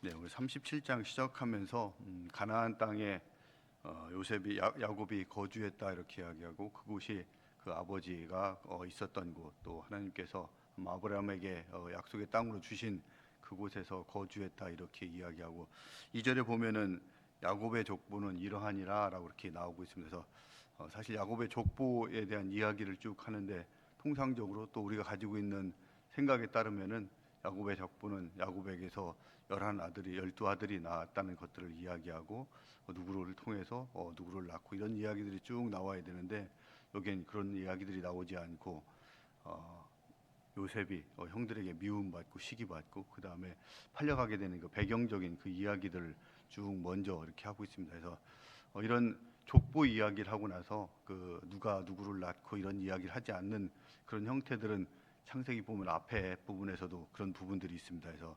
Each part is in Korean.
네, 우리 37장 시작하면서 가나안 땅에 요셉이 야곱이 거주했다 이렇게 이야기하고 그곳이 그 아버지가 있었던 곳, 또 하나님께서 아브라함에게 약속의 땅으로 주신 그곳에서 거주했다 이렇게 이야기하고 2절에 보면은 야곱의 족보는 이러하니라라고 이렇게 나오고 있습니다. 그래서 사실 야곱의 족보에 대한 이야기를 쭉 하는데 통상적으로 또 우리가 가지고 있는 생각에 따르면은 야곱의 족보는 야곱에게서 12아들이 낳았다는 것들을 이야기하고 누구를 통해서 누구를 낳고 이런 이야기들이 쭉 나와야 되는데 여기엔 그런 이야기들이 나오지 않고 요셉이 형들에게 미움받고 시기받고 그 다음에 팔려가게 되는 그 배경적인 그 이야기들을 쭉 먼저 이렇게 하고 있습니다. 그래서 이런 족보 이야기를 하고 나서 그 누가 누구를 낳고 이런 이야기를 하지 않는 그런 형태들은 창세기 보면 앞에 부분에서도 그런 부분들이 있습니다. 그래서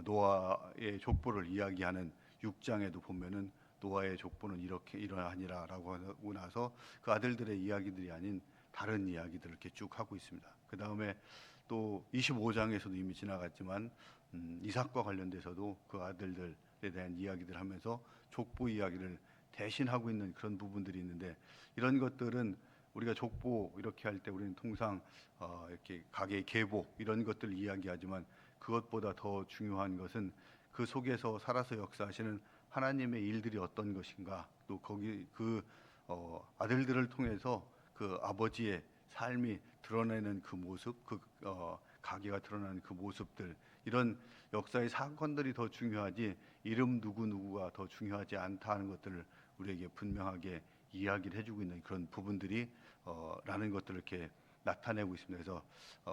노아의 족보를 이야기하는 6장에도 보면은 노아의 족보는 이렇게 이러하니라라고 하고 나서 그 아들들의 이야기들이 아닌 다른 이야기들을 이렇게 쭉 하고 있습니다. 그 다음에 또 25장에서도 이미 지나갔지만 이삭과 관련돼서도 그 아들들에 대한 이야기들 하면서 족보 이야기를 대신하고 있는 그런 부분들이 있는데 이런 것들은 우리가 족보 이렇게 할 때 우리는 통상 이렇게 가계의 계보 이런 것들 이야기하지만 그것보다 더 중요한 것은 그 속에서 살아서 역사하시는 하나님의 일들이 어떤 것인가, 또 거기 그 아들들을 통해서 그 아버지의 삶이 드러내는 그 모습, 그 가계가 드러나는 그 모습들, 이런 역사의 사건들이 더 중요하지 이름 누구가 더 중요하지 않다는 것들을 우리에게 분명하게 이야기를 해주고 있는 그런 부분들이 라는 것들을 이렇게 나타내고 있습니다. 그래서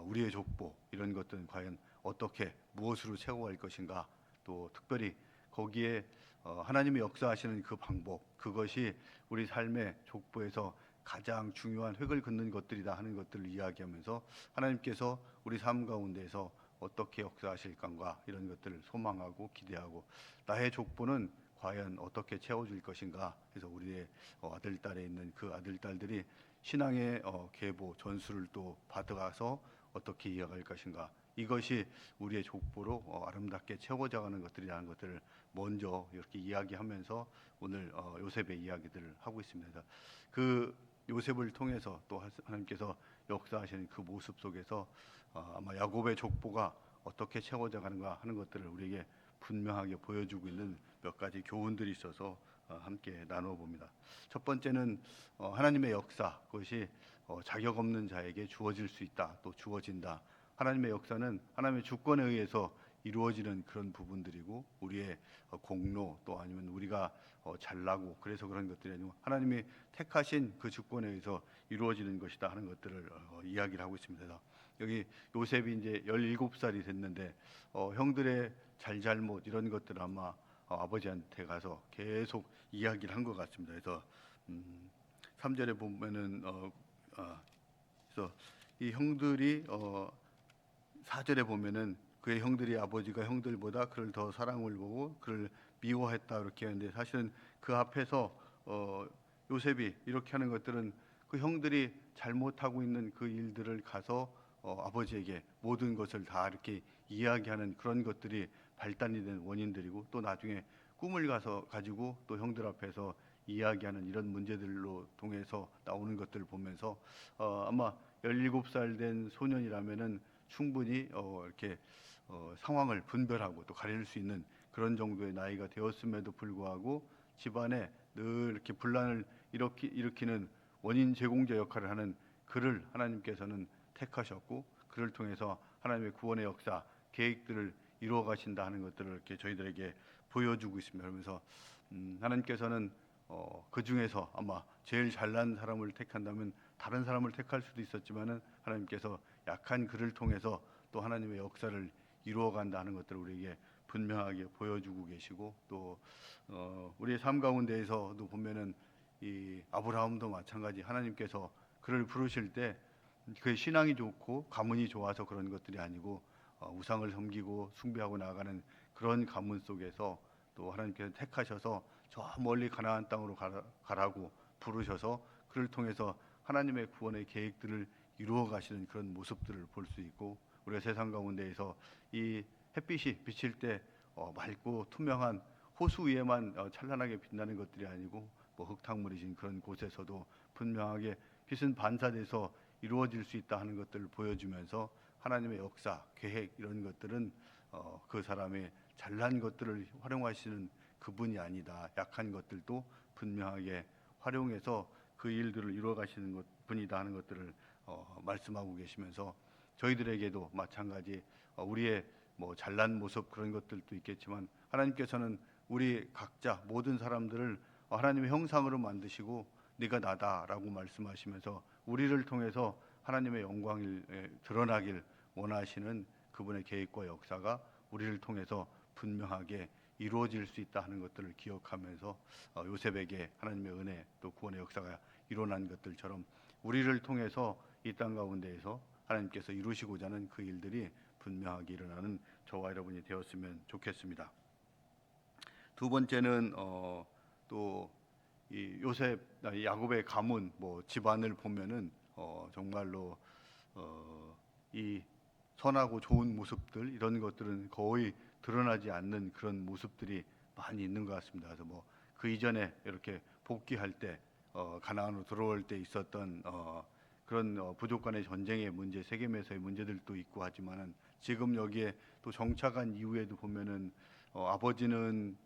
우리의 족보 이런 것들은 과연 어떻게 무엇으로 채워갈 것인가, 또 특별히 거기에 하나님이 역사하시는 그 방법, 그것이 우리 삶의 족보에서 가장 중요한 획을 긋는 것들이다 하는 것들을 이야기하면서 하나님께서 우리 삶 가운데에서 어떻게 역사하실 건가 이런 것들을 소망하고 기대하고 나의 족보는 과연 어떻게 채워질 것인가. 그래서 우리의 아들 딸에 있는 그 아들 딸들이 신앙의 계보 전수를 또 받아가서 어떻게 이어갈 것인가, 이것이 우리의 족보로 아름답게 채워져가는 것들이라는 것들을 먼저 이렇게 이야기하면서 오늘 요셉의 이야기들을 하고 있습니다. 그 요셉을 통해서 또 하나님께서 역사하시는 그 모습 속에서 아마 야곱의 족보가 어떻게 채워져가는가 하는 것들을 우리에게 분명하게 보여주고 있는 몇 가지 교훈들이 있어서 함께 나누어 봅니다. 첫 번째는 하나님의 역사, 그것이 자격 없는 자에게 주어질 수 있다, 또 주어진다. 하나님의 역사는 하나님의 주권에 의해서 이루어지는 그런 부분들이고 우리의 공로 또 아니면 우리가 잘나고 그래서 그런 것들이 아니고 하나님이 택하신 그 주권에 의해서 이루어지는 것이다 하는 것들을 이야기를 하고 있습니다. 그래서 여기 요셉이 이제 17살이 됐는데 형들의 잘잘못 이런 것들을 아마 아버지한테 가서 계속 이야기를 한 것 같습니다. 그래서 3절에 보면은 그래서 이 형들이 4절에 보면은 그의 형들이 아버지가 형들보다 그를 더 사랑을 보고 그를 미워했다 이렇게 하는데 사실은 그 앞에서 요셉이 이렇게 하는 것들은 그 형들이 잘못하고 있는 그 일들을 가서 아버지에게 모든 것을 다 이렇게 이야기하는 그런 것들이 발단이 된 원인들이고 또 나중에 꿈을 가지고 또 형들 앞에서 이야기하는 이런 문제들로 통해서 나오는 것들을 보면서 아마 17살 된 소년이라면은 충분히 이렇게 상황을 분별하고 또 가릴 수 있는 그런 정도의 나이가 되었음에도 불구하고 집안에 늘 이렇게 분란을 일으키는 원인 제공자 역할을 하는 그를 하나님께서는 택하셨고 그를 통해서 하나님의 구원의 역사 계획들을 이루어 가신다 하는 것들을 이렇게 저희들에게 보여주고 있습니다. 그러면서 하나님께서는 그 중에서 아마 제일 잘난 사람을 택한다면 다른 사람을 택할 수도 있었지만은 하나님께서 약한 그를 통해서 또 하나님의 역사를 이루어간다 하는 것들을 우리에게 분명하게 보여주고 계시고 또 우리의 삶 가운데에서도 보면은 이 아브라함도 마찬가지 하나님께서 그를 부르실 때 그의 신앙이 좋고 가문이 좋아서 그런 것들이 아니고 우상을 섬기고 숭배하고 나아가는 그런 가문 속에서 또 하나님께서 택하셔서 저 멀리 가나안 땅으로 가라고 부르셔서 그를 통해서 하나님의 구원의 계획들을 이루어 가시는 그런 모습들을 볼 수 있고 우리가 세상 가운데에서 이 햇빛이 비칠 때 맑고 투명한 호수 위에만 찬란하게 빛나는 것들이 아니고 뭐 흙탕물이신 그런 곳에서도 분명하게 빛은 반사돼서 이루어질 수 있다 하는 것들을 보여주면서 하나님의 역사, 계획 이런 것들은 그 사람의 잘난 것들을 활용하시는 그분이 아니다. 약한 것들도 분명하게 활용해서 그 일들을 이루어 가시는 분이다 하는 것들을 말씀하고 계시면서 저희들에게도 마찬가지 우리의 뭐 잘난 모습 그런 것들도 있겠지만 하나님께서는 우리 각자 모든 사람들을 하나님의 형상으로 만드시고 네가 나다라고 말씀하시면서 우리를 통해서 하나님의 영광이 드러나길 원하시는 그분의 계획과 역사가 우리를 통해서 분명하게 이루어질 수 있다 하는 것들을 기억하면서 요셉에게 하나님의 은혜 또 구원의 역사가 일어난 것들처럼 우리를 통해서 이 땅 가운데에서 하나님께서 이루시고자 하는 그 일들이 분명하게 일어나는 저와 여러분이 되었으면 좋겠습니다. 두 번째는 또 이 요셉 야곱의 가문 뭐 집안을 보면은 정말로 이 선하고 좋은 모습들 이런 것들은 거의 드러나지 않는 그런 모습들이 많이 있는 것 같습니다. 그래서 뭐 그 이전에 이렇게 복귀할 때 가나안으로 들어올 때 있었던 그런 부족 간의 전쟁의 문제, 세겜에서의 문제들도 있고 하지만은 지금 여기에 또 정착한 이후에도 보면은 아버지는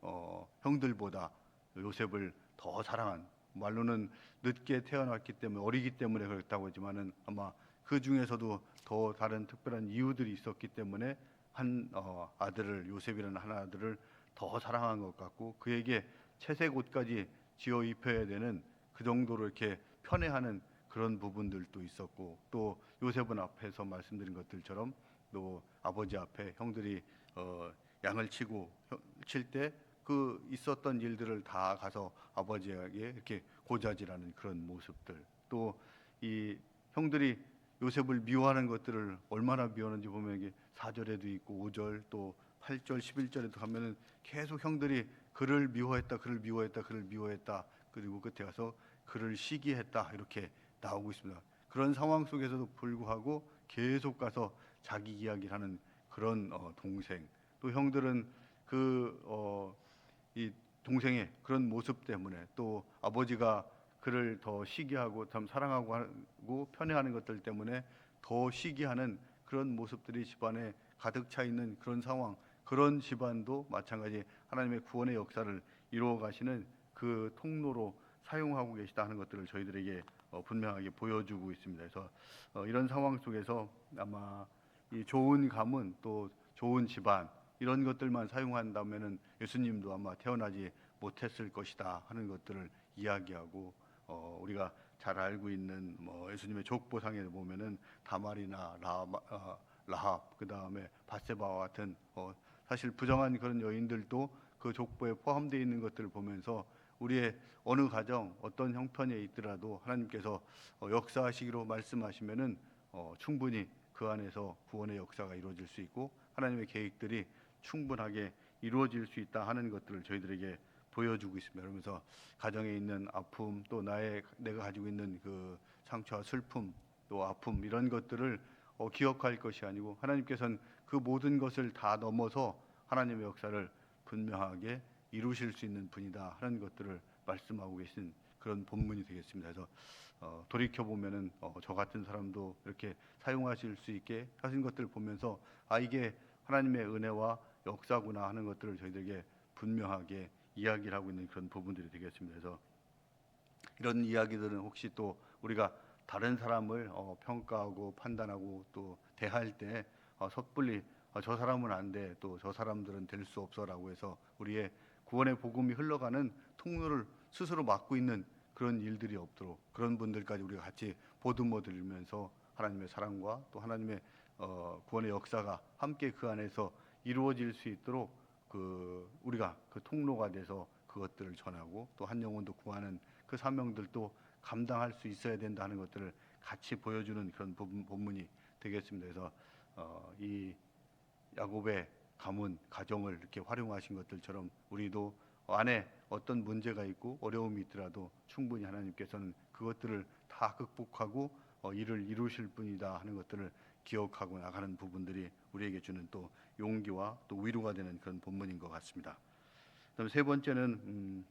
형들보다 요셉을 더 사랑한, 말로는 늦게 태어났기 때문에 어리기 때문에 그렇다고 하지만은 아마 그 중에서도 더 다른 특별한 이유들이 있었기 때문에 한 아들을, 요셉이라는 한 아들을 더 사랑한 것 같고 그에게 채색 옷까지 지어 입혀야 되는 그 정도로 이렇게 편애하는 그런 부분들도 있었고, 또 요셉은 앞에서 말씀드린 것들처럼 또 아버지 앞에 형들이 양을 치고 칠 때 그 있었던 일들을 다 가서 아버지에게 이렇게 고자질하는 그런 모습들, 또 이 형들이 요셉을 미워하는 것들을 얼마나 미워하는지 보면 이게 4절에도 있고 5절 또 8절 11절에도 가면은 계속 형들이 그를 미워했다, 그를 미워했다, 그를 미워했다, 그리고 끝에 가서 그를 시기했다 이렇게 나오고 있습니다. 그런 상황 속에서도 불구하고 계속 가서 자기 이야기를 하는 그런 동생, 또 형들은 이 동생의 그런 모습 때문에 또 아버지가 그를 더 시기하고 참 사랑하고 하고 편애하는 것들 때문에 더 시기하는 그런 모습들이 집안에 가득 차 있는 그런 상황, 그런 집안도 마찬가지 하나님의 구원의 역사를 이루어 가시는 그 통로로 사용하고 계시다 하는 것들을 저희들에게 분명하게 보여주고 있습니다. 그래서 이런 상황 속에서 아마 이 좋은 가문 또 좋은 집안 이런 것들만 사용한다면은 예수님도 아마 태어나지 못했을 것이다 하는 것들을 이야기하고 우리가 잘 알고 있는 뭐 예수님의 족보상에 보면은 다말이나 라합 그 다음에 밧세바와 같은 사실 부정한 그런 여인들도 그 족보에 포함되어 있는 것들을 보면서 우리의 어느 가정 어떤 형편에 있더라도 하나님께서 역사하시기로 말씀하시면은 충분히 그 안에서 구원의 역사가 이루어질 수 있고 하나님의 계획들이 충분하게 이루어질 수 있다 하는 것들을 저희들에게 보여주고 있습니다. 그러면서 가정에 있는 아픔 또 내가 가지고 있는 그 상처와 슬픔 또 아픔 이런 것들을 기억할 것이 아니고 하나님께서는 그 모든 것을 다 넘어서 하나님의 역사를 분명하게 이루실 수 있는 분이다 하는 것들을 말씀하고 계신 그런 본문이 되겠습니다. 그래서 돌이켜 보면은 저 같은 사람도 이렇게 사용하실 수 있게 하신 것들을 보면서 이게 하나님의 은혜와 역사구나 하는 것들을 저희들에게 분명하게 이야기를 하고 있는 그런 부분들이 되겠습니다. 그래서 이런 이야기들은 혹시 또 우리가 다른 사람을 평가하고 판단하고 또 대할 때 섣불리 저 사람은 안 돼, 또 저 사람들은 될 수 없어라고 해서 우리의 구원의 복음이 흘러가는 통로를 스스로 막고 있는 그런 일들이 없도록 그런 분들까지 우리가 같이 보듬어 드리면서 하나님의 사랑과 또 하나님의 구원의 역사가 함께 그 안에서 이루어질 수 있도록 우리가 그 통로가 돼서 그것들을 전하고 또 한 영혼도 구하는 그 사명들도 감당할 수 있어야 된다는 것들을 같이 보여주는 그런 본문이 되겠습니다. 그래서 이 야곱의 가문 가정을 이렇게 활용하신 것들처럼 우리도 안에 어떤 문제가 있고 어려움이 있더라도 충분히 하나님께서는 그것들을 다 극복하고 일을 이루실 분이다 하는 것들을 기억하고 나가는 부분들이 우리에게 주는 또 용기와 또 위로가 되는 그런 본문인 것 같습니다. 그다음 세 번째는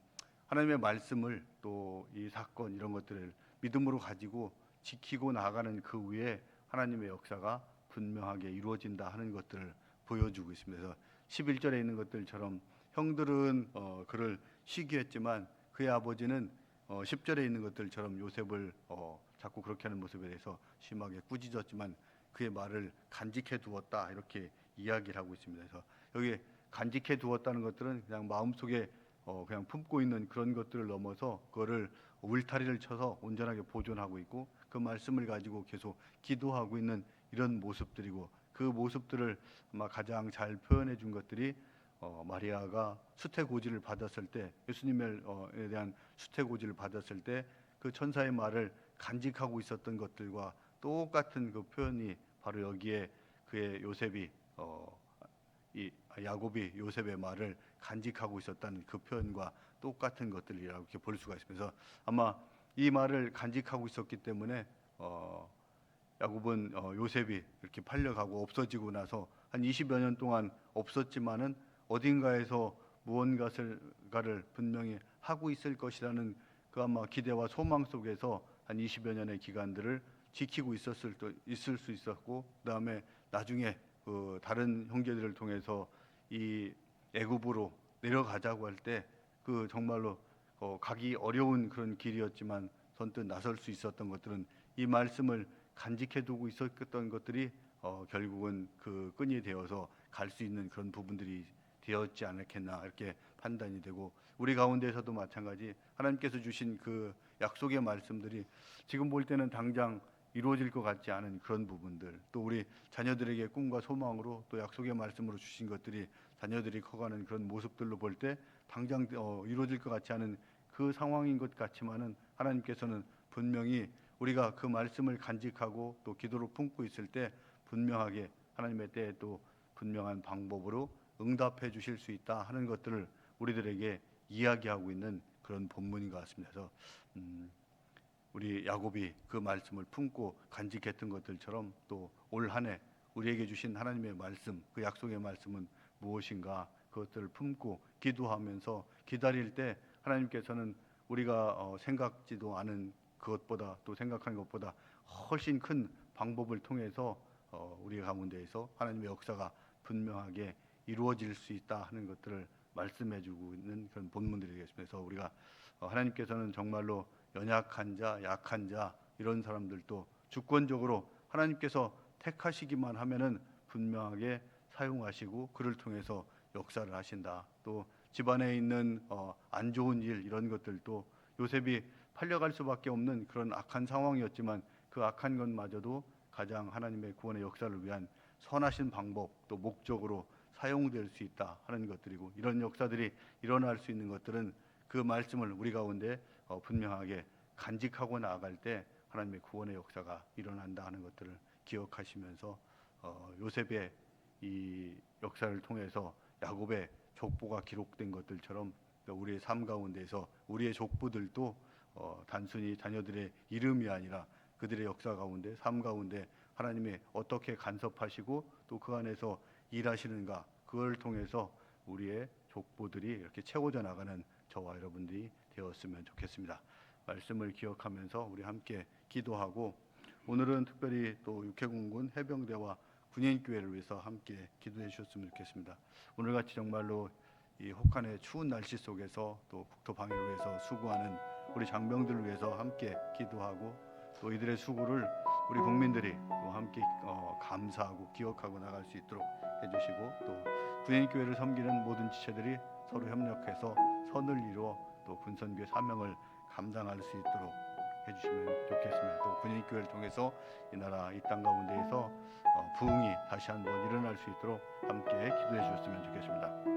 하나님의 말씀을 또 이 사건 이런 것들을 믿음으로 가지고 지키고 나가는 그 위에 하나님의 역사가 분명하게 이루어진다 하는 것들을 보여주고 있습니다. 그래서 11절에 있는 것들처럼 형들은 그를 시기했지만 그의 아버지는 10절에 있는 것들처럼 요셉을 자꾸 그렇게 하는 모습에 대해서 심하게 꾸짖었지만 그의 말을 간직해 두었다 이렇게 이야기를 하고 있습니다. 그래서 여기 간직해 두었다는 것들은 그냥 마음속에 그냥 품고 있는 그런 것들을 넘어서 그거를 울타리를 쳐서 온전하게 보존하고 있고 그 말씀을 가지고 계속 기도하고 있는 이런 모습들이고 그 모습들을 아마 가장 잘 표현해 준 것들이 마리아가 수태고지를 받았을 때 예수님에 대한 수태고지를 받았을 때 그 천사의 말을 간직하고 있었던 것들과 똑같은 그 표현이 바로 여기에 그의 요셉이 이 야곱이 요셉의 말을 간직하고 있었다는 그 표현과 똑같은 것들이라고 이렇게 볼 수가 있습니다. 그래서 아마 이 말을 간직하고 있었기 때문에 야곱은 요셉이 이렇게 팔려가고 없어지고 나서 한 20여 년 동안 없었지만은 어딘가에서 무언가를 분명히 하고 있을 것이라는 그 아마 기대와 소망 속에서 한 20여 년의 기간들을 지키고 있을 수 있었고 그다음에 나중에 그 다른 형제들을 통해서 이 애굽으로 내려가자고 할 때 그 정말로 가기 어려운 그런 길이었지만 선뜻 나설 수 있었던 것들은 이 말씀을 간직해 두고 있었던 것들이 결국은 그 끈이 되어서 갈 수 있는 그런 부분들이 되었지 않았겠나 이렇게 판단이 되고 우리 가운데에서도 마찬가지 하나님께서 주신 그 약속의 말씀들이 지금 볼 때는 당장 이루어질 것 같지 않은 그런 부분들 또 우리 자녀들에게 꿈과 소망으로 또 약속의 말씀으로 주신 것들이 자녀들이 커가는 그런 모습들로 볼 때 당장 이루어질 것 같지 않은 그 상황인 것 같지만은 하나님께서는 분명히 우리가 그 말씀을 간직하고 또 기도로 품고 있을 때 분명하게 하나님의 때에 또 분명한 방법으로 응답해 주실 수 있다 하는 것들을 우리들에게 이야기하고 있는 그런 본문인 것 같습니다. 그래서 우리 야곱이 그 말씀을 품고 간직했던 것들처럼 또 올 한 해 우리에게 주신 하나님의 말씀, 그 약속의 말씀은 무엇인가 그것들을 품고 기도하면서 기다릴 때 하나님께서는 우리가 생각지도 않은 그것보다 또 생각하는 것보다 훨씬 큰 방법을 통해서 우리 가운데에서 하나님의 역사가 분명하게 이루어질 수 있다 하는 것들을 말씀해주고 있는 그런 본문들이 되겠습니다. 그래서 우리가 하나님께서는 정말로 연약한 자, 약한 자 이런 사람들도 주권적으로 하나님께서 택하시기만 하면은 분명하게 사용하시고 그를 통해서 역사를 하신다. 또 집안에 있는 안 좋은 일 이런 것들도 요셉이 팔려갈 수밖에 없는 그런 악한 상황이었지만 그 악한 것마저도 가장 하나님의 구원의 역사를 위한 선하신 방법 또 목적으로 사용될 수 있다 하는 것들이고 이런 역사들이 일어날 수 있는 것들은 그 말씀을 우리 가운데 분명하게 간직하고 나아갈 때 하나님의 구원의 역사가 일어난다 하는 것들을 기억하시면서 요셉의 이 역사를 통해서 야곱의 족보가 기록된 것들처럼 우리의 삶 가운데서 우리의 족보들도 단순히 자녀들의 이름이 아니라 그들의 역사 가운데 삶 가운데 하나님의 어떻게 간섭하시고 또 그 안에서 일하시는가 그걸 통해서 우리의 족보들이 이렇게 채워져 나가는 저와 여러분들이 되었으면 좋겠습니다. 말씀을 기억하면서 우리 함께 기도하고 오늘은 특별히 또 육해공군 해병대와 군인교회를 위해서 함께 기도해 주셨으면 좋겠습니다. 오늘같이 정말로 이 혹한의 추운 날씨 속에서 또 국토 방위를 위해서 수고하는 우리 장병들을 위해서 함께 기도하고 또 이들의 수고를 우리 국민들이 또 함께 감사하고 기억하고 나갈 수 있도록 해주시고 또 군인교회를 섬기는 모든 지체들이 서로 협력해서 선을 이루어 또 군선교회 사명을 감당할 수 있도록 해주시면 좋겠습니다. 또 군인교회를 통해서 이 나라 이 땅 가운데에서 부흥이 다시 한번 일어날 수 있도록 함께 기도해 주셨으면 좋겠습니다.